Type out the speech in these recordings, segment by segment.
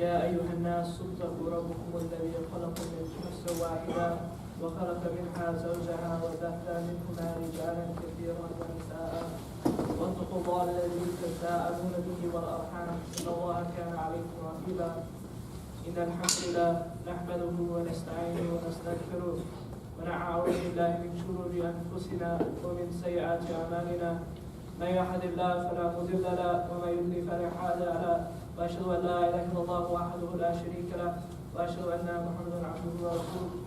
يا أيها الناس اتقوا ربكم الذي خلقكم من نفس واحدة وخلق منها زوجها وبث منهما رجالا كثيرا ونساء واتقوا الله الذي تساءلون به والأرحام إن الله كان عليكم رقيبا إن الحمد لله نحمده ونستعينه ونستغفره ونعوذ بالله من شرور أنفسنا ومن سيئات أعمالنا من يهد الله فلا مضل له ومن يضلل فلا هادي له وأشهد أن لا إله إلا الله وحده لا شريك له وأشهد أن محمدا عبده ورسوله.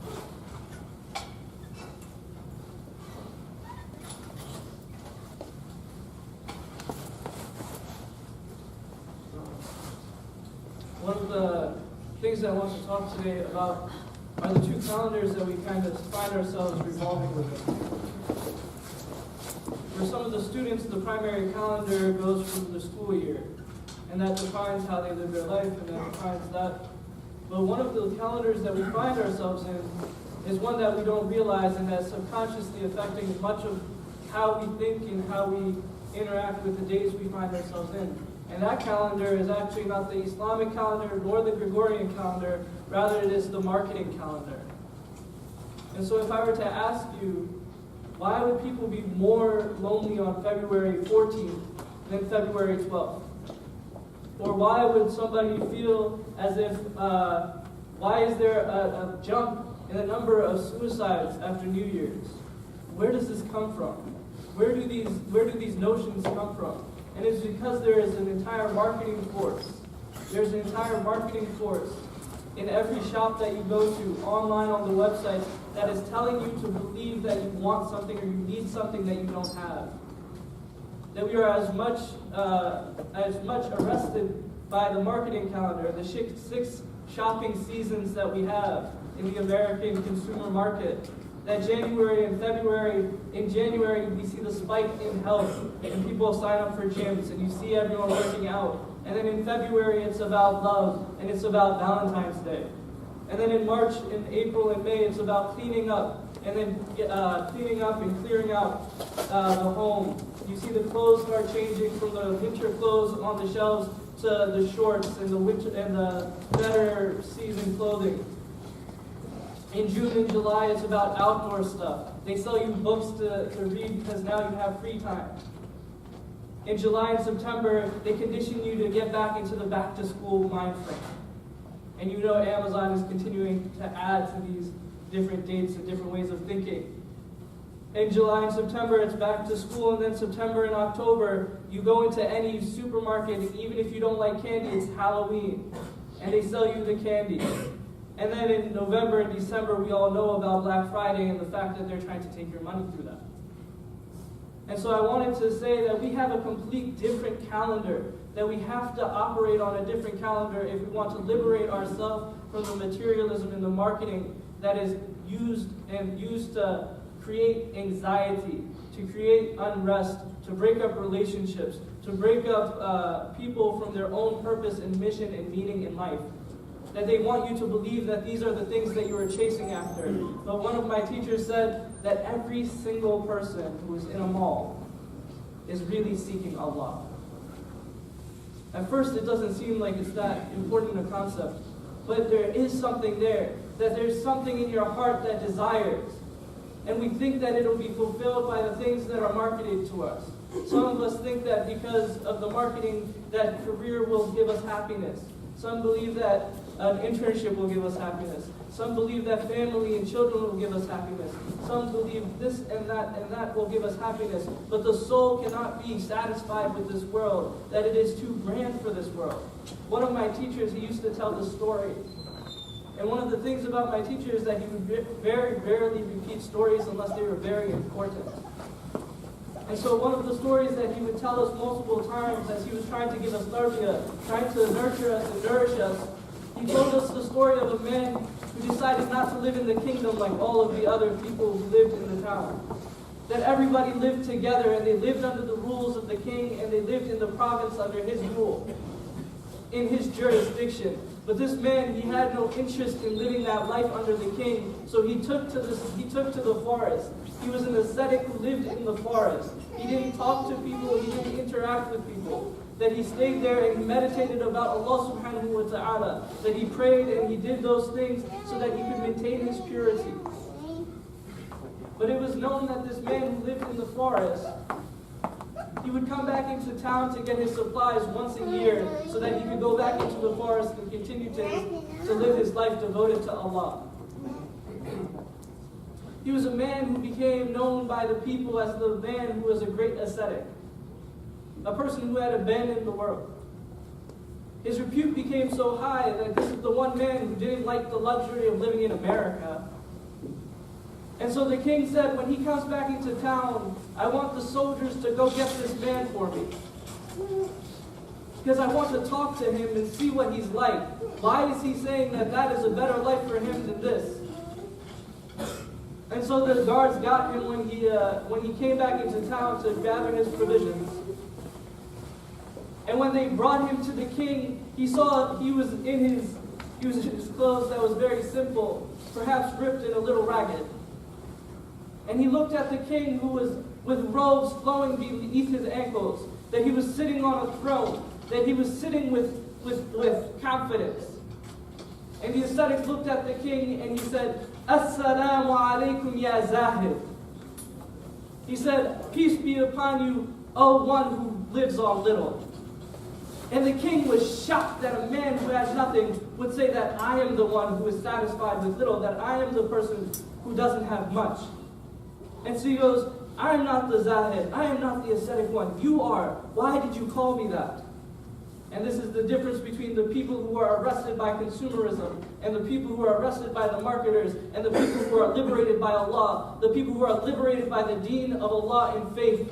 One of the things that I want to talk today about are the two calendars that we kind of find ourselves revolving within. For some of the students, the primary calendar goes from the school year, and that defines how they live their life, and that defines that. But one of the calendars that we find ourselves in is one that we don't realize, and that's subconsciously affecting much of how we think and how we interact with the days we find ourselves in. And that calendar is actually not the Islamic calendar nor the Gregorian calendar, rather it is the marketing calendar. And so if I were to ask you, why would people be more lonely on February 14th than February 12th? Or why would somebody feel as if, why is there a jump in the number of suicides after New Year's? Where does this come from? Where do these notions come from? And it's because there is an entire marketing force. There's an entire marketing force in every shop that you go to, online on the websites, that is telling you to believe that you want something or you need something that you don't have. That we are as much arrested by the marketing calendar, the 6 shopping seasons that we have in the American consumer market. That January and February, in January we see the spike in health and people sign up for gyms and you see everyone working out. And then in February it's about love and it's about Valentine's Day. And then in March, in April and May it's about cleaning up and then cleaning up and clearing out the home. You see the clothes start changing from the winter clothes on the shelves to the shorts and the winter and the better season clothing. In June and July, it's about outdoor stuff. They sell you books to read because now you have free time. In July and September, they condition you to get back into the back-to-school mind frame. And you know Amazon is continuing to add to these different dates and different ways of thinking. In July and September, it's back to school, and then September and October, you go into any supermarket, and even if you don't like candy, it's Halloween, and they sell you the candy. And then in November and December, we all know about Black Friday and the fact that they're trying to take your money through that. And so I wanted to say that we have a complete different calendar, that we have to operate on a different calendar if we want to liberate ourselves from the materialism and the marketing that is used to create anxiety, to create unrest, to break up relationships, to break up people from their own purpose and mission and meaning in life. That they want you to believe that these are the things that you are chasing after. But one of my teachers said that every single person who is in a mall is really seeking Allah. At first it doesn't seem like it's that important a concept, but there is something there, that there's something in your heart that desires. And we think that it'll be fulfilled by the things that are marketed to us. Some of us think that because of the marketing, that career will give us happiness. Some believe that an internship will give us happiness. Some believe that family and children will give us happiness. Some believe this and that will give us happiness. But the soul cannot be satisfied with this world, that it is too grand for this world. One of my teachers, he used to tell this story. And one of the things about my teacher is that he would very rarely repeat stories unless they were very important. And so one of the stories that he would tell us multiple times as he was trying to give us tarbiyah, trying to nurture us and nourish us, he told us the story of a man who decided not to live in the kingdom like all of the other people who lived in the town. That everybody lived together and they lived under the rules of the king and they lived in the province under his rule, in his jurisdiction. But this man, he had no interest in living that life under the king, so he took to the forest. He was an ascetic who lived in the forest. He didn't talk to people, he didn't interact with people. that he stayed there and he meditated about Allah subhanahu wa ta'ala, that he prayed and he did those things so that he could maintain his purity. But it was known that this man who lived in the forest, he would come back into town to get his supplies once a year so that he could go back into the forest and continue to live his life devoted to Allah. He was a man who became known by the people as the man who was a great ascetic, a person who had abandoned the world. His repute became so high that this is the one man who didn't like the luxury of living in America. And so the king said, when he comes back into town, I want the soldiers to go get this man for me. Because I want to talk to him and see what he's like. Why is he saying that that is a better life for him than this? And so the guards got him when he came back into town to gather his provisions. And when they brought him to the king, he saw he was in his clothes that was very simple, perhaps ripped and a little ragged. And he looked at the king who was with robes flowing beneath his ankles, that he was sitting on a throne, that he was sitting with confidence. And the ascetic looked at the king and he said, Assalamu alaikum ya zahid. He said, peace be upon you, O one who lives on little. And the king was shocked that a man who has nothing would say that I am the one who is satisfied with little, that I am the person who doesn't have much. And so he goes, I am not the zahid, I am not the ascetic one, you are. Why did you call me that? And this is the difference between the people who are arrested by consumerism and the people who are arrested by the marketers and the people who are liberated by Allah, the people who are liberated by the deen of Allah in faith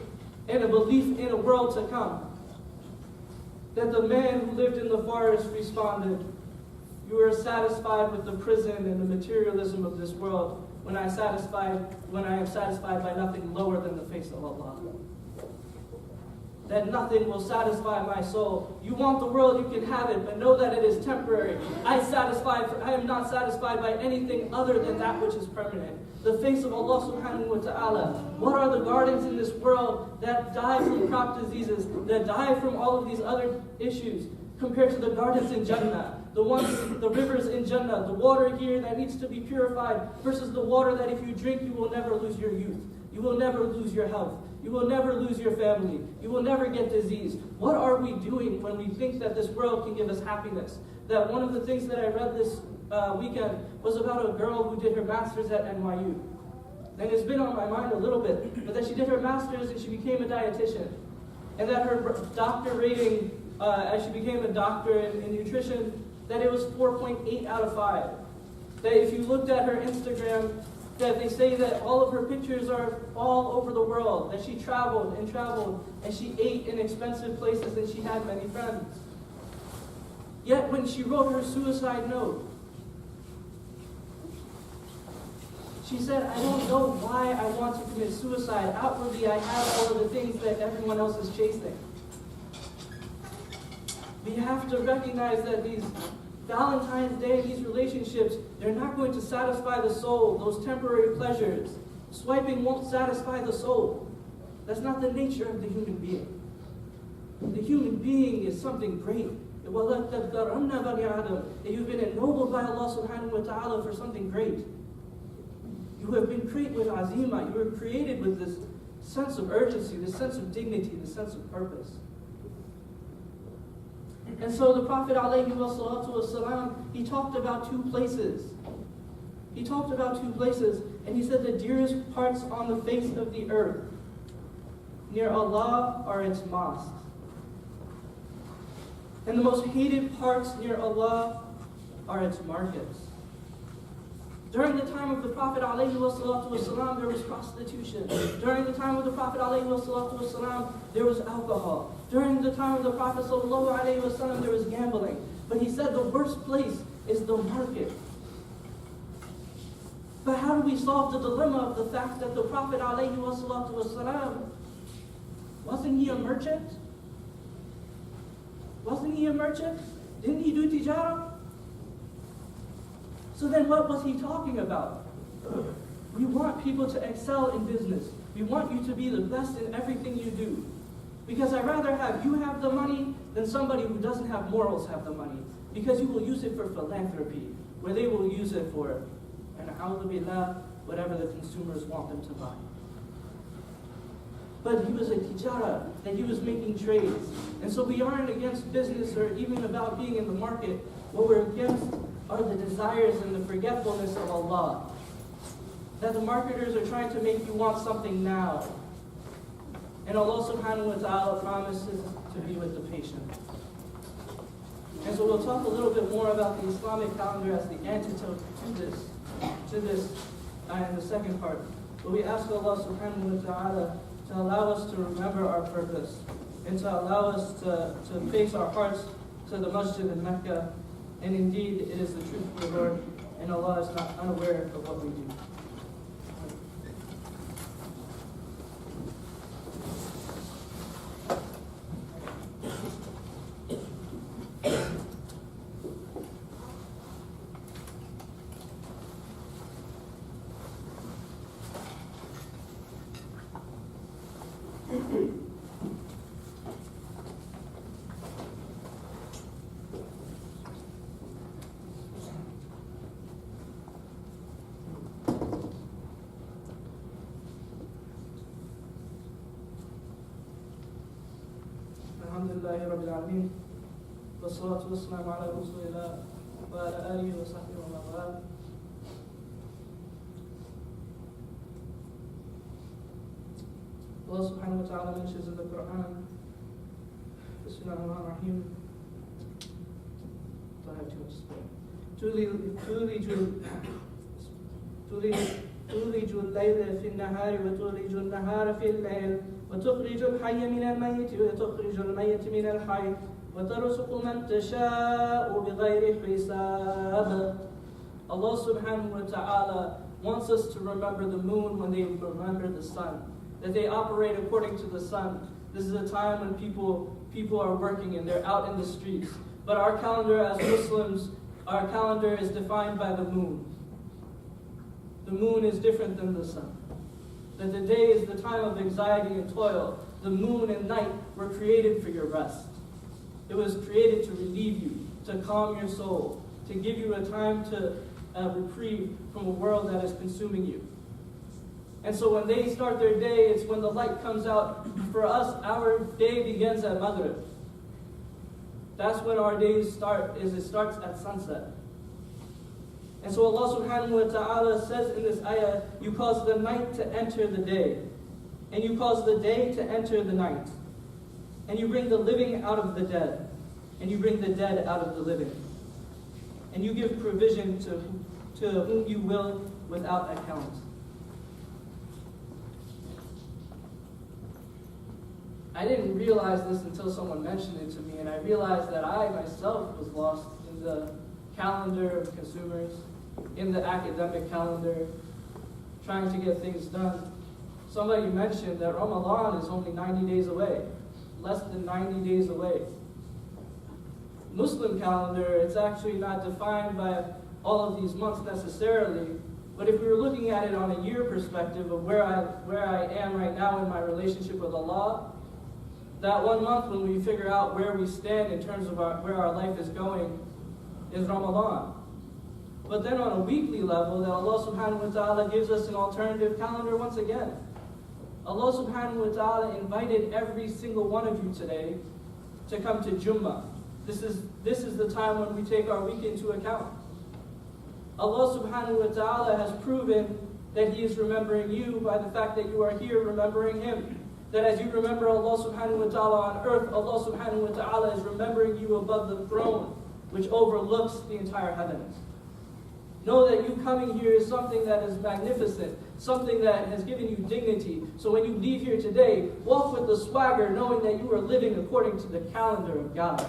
and a belief in a world to come. That the man who lived in the forest responded, you are satisfied with the prison and the materialism of this world when I am satisfied by nothing lower than the face of Allah. That nothing will satisfy my soul. You want the world, you can have it, but know that it is temporary. I am not satisfied by anything other than that which is permanent. The face of Allah subhanahu wa ta'ala. What are the gardens in this world that die from crop diseases, that die from all of these other issues, compared to the gardens in Jannah? The rivers in Jannah, the water here that needs to be purified, versus the water that if you drink, you will never lose your youth. You will never lose your health. You will never lose your family. You will never get disease. What are we doing when we think that this world can give us happiness? That one of the things that I read this weekend was about a girl who did her master's at NYU. And it's been on my mind a little bit, but that she did her master's and she became a dietitian. And that her doctor rating, as she became a doctor in nutrition, that it was 4.8 out of 5. That if you looked at her Instagram, that they say that all of her pictures are all over the world, that she traveled and she ate in expensive places and she had many friends. Yet when she wrote her suicide note, she said, I don't know why I want to commit suicide. Outwardly, I have all of the things that everyone else is chasing. We have to recognize that these Valentine's Day, these relationships, they're not going to satisfy the soul, those temporary pleasures. Swiping won't satisfy the soul. That's not the nature of the human being. The human being is something great. You've been ennobled by Allah subhanahu wa ta'ala for something great. You have been created with azima. You were created with this sense of urgency, this sense of dignity, this sense of purpose. And so the Prophet ﷺ, he talked about two places. He talked about two places, and he said the dearest parts on the face of the earth near Allah are its mosques. And the most hated parts near Allah are its markets. During the time of the Prophet ﷺ, there was prostitution. During the time of the Prophet ﷺ, there was alcohol. During the time of the Prophet ﷺ, there was gambling. But he said the worst place is the market. But how do we solve the dilemma of the fact that the Prophet ﷺ, wasn't he a merchant? Wasn't he a merchant? Didn't he do tijara? So then what was he talking about? We want people to excel in business. We want you to be the best in everything you do. Because I'd rather have you have the money than somebody who doesn't have morals have the money. Because you will use it for philanthropy, where they will use it for, and a'udhu billah, whatever the consumers want them to buy. But he was a tijara, that he was making trades. And so we aren't against business or even about being in the market. What we're against are the desires and the forgetfulness of Allah. That the marketers are trying to make you want something now. And Allah subhanahu wa ta'ala promises to be with the patient. And so we'll talk a little bit more about the Islamic calendar as the antidote to this in the second part. But we ask Allah subhanahu wa ta'ala to allow us to remember our purpose and to allow us to face our hearts to the masjid in Mecca. And indeed, it is the truth of the Lord, and Allah is not unaware of what we do. Alhamdulillahi Rabbil Alameen. Wassalatu wassalamu ala Rasulillah wa ala alihi wa sahbihi wa man wala. Allah subhanahu wa ta'ala mentions in the Quran, Bismillahir Rahmanir Rahim. Don't have too much space. تولج الليل في النهار وتولج النهار في الليل وتخرج الحي من الميت وتخرج الميت من الحي وترزق من تشاء بغير حساب. Allah subhanahu wa ta'ala wants us to remember the moon when they remember the sun. That they operate according to the sun. This is a time when people are working and they're out in the streets. But our calendar as Muslims, our calendar is defined by the moon. The moon is different than the sun. That the day is the time of anxiety and toil. The moon and night were created for your rest. It was created to relieve you, to calm your soul, to give you a time to reprieve from a world that is consuming you. And so when they start their day, it's when the light comes out. For us, our day begins at Maghrib. That's when our days start, it starts at sunset. And so Allah subhanahu wa ta'ala says in this ayah, you cause the night to enter the day, and you cause the day to enter the night. And you bring the living out of the dead, and you bring the dead out of the living. And you give provision to whom you will without account. I didn't realize this until someone mentioned it to me, and I realized that I myself was lost in the calendar of consumers, in the academic calendar, trying to get things done. Somebody mentioned that Ramadan is only 90 days away, less than 90 days away. Muslim calendar, it's actually not defined by all of these months necessarily, but if we were looking at it on a year perspective of where I am right now in my relationship with Allah, that 1 month when we figure out where we stand in terms of where our life is going is Ramadan. But then on a weekly level, that Allah subhanahu wa ta'ala gives us an alternative calendar once again. Allah subhanahu wa ta'ala invited every single one of you today to come to Jummah. This is the time when we take our week into account. Allah subhanahu wa ta'ala has proven that He is remembering you by the fact that you are here remembering Him. That as you remember Allah subhanahu wa ta'ala on earth, Allah subhanahu wa ta'ala is remembering you above the throne, which overlooks the entire heavens. Know that you coming here is something that is magnificent, something that has given you dignity. So when you leave here today, walk with the swagger, knowing that you are living according to the calendar of God.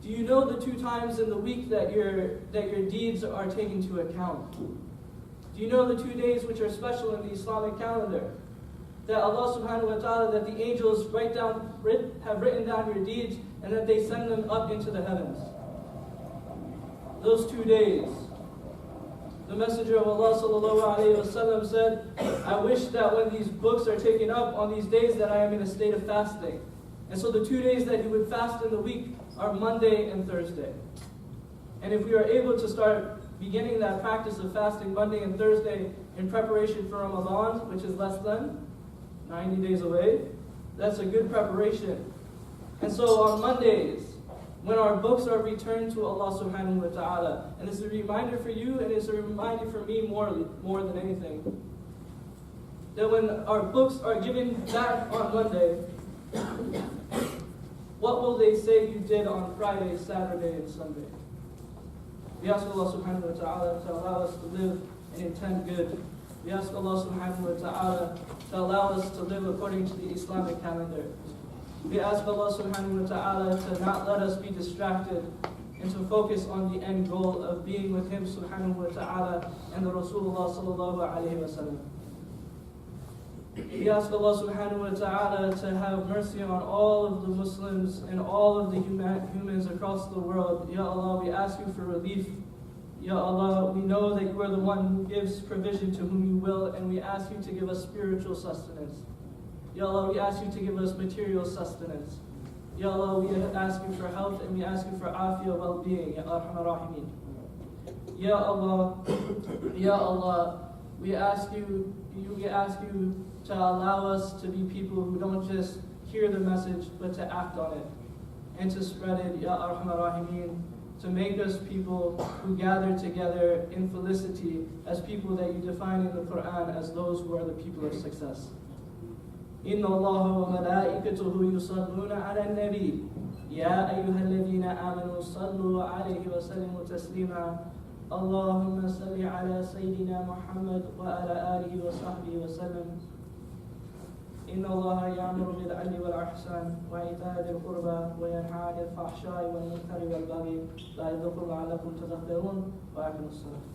Do you know the 2 times in the week that your deeds are taken into account? Do you know the 2 days which are special in the Islamic calendar? That Allah subhanahu wa ta'ala, that the angels have written down your deeds and that they send them up into the heavens. Those 2 days The Messenger of Allah sallallahu alayhi wa sallam said, I wish that when these books are taken up on these days that I am in a state of fasting. And so the 2 days that he would fast in the week are Monday and Thursday. And if we are able to start beginning that practice of fasting Monday and Thursday in preparation for Ramadan, which is less than 90 days away, that's a good preparation. And so on Mondays, when our books are returned to Allah subhanahu wa ta'ala, and it's a reminder for you and it's a reminder for me more than anything, that when our books are given back on Monday, what will they say you did on Friday, Saturday, and Sunday? We ask Allah subhanahu wa ta'ala to allow us to live and intend good. We ask Allah subhanahu wa ta'ala to allow us to live according to the Islamic calendar. We ask Allah subhanahu wa ta'ala to not let us be distracted and to focus on the end goal of being with Him subhanahu wa ta'ala and the Rasulullah sallallahu alayhi wa sallam. We ask Allah subhanahu wa ta'ala to have mercy on all of the Muslims and all of the humans across the world. Ya Allah, we ask you for relief. Ya Allah, we know that you are the one who gives provision to whom you will, and we ask you to give us spiritual sustenance. Ya Allah, we ask you to give us material sustenance. Ya Allah, we ask you for health and we ask you for afiyah, well-being. Ya Arhamar Rahimin. Ya Allah, we ask you to allow us to be people who don't just hear the message, but to act on it and to spread it, Ya Arhamar Rahimin, to make us people who gather together in felicity as people that you define in the Quran as those who are the people of success. إن الله وملائكته يصلون على النبي يا أيها الذين آمنوا صلوا عليه وسلموا تسليما اللهم صل على سيدنا محمد وعلى آله وصحبه وسلم إن الله يأمر بالعدل والإحسان وإيتاء ذي القربى وينهى عن الفحشاء والمنكر والبغي يعظكم لعلكم تذكرون وأقيموا الصلاة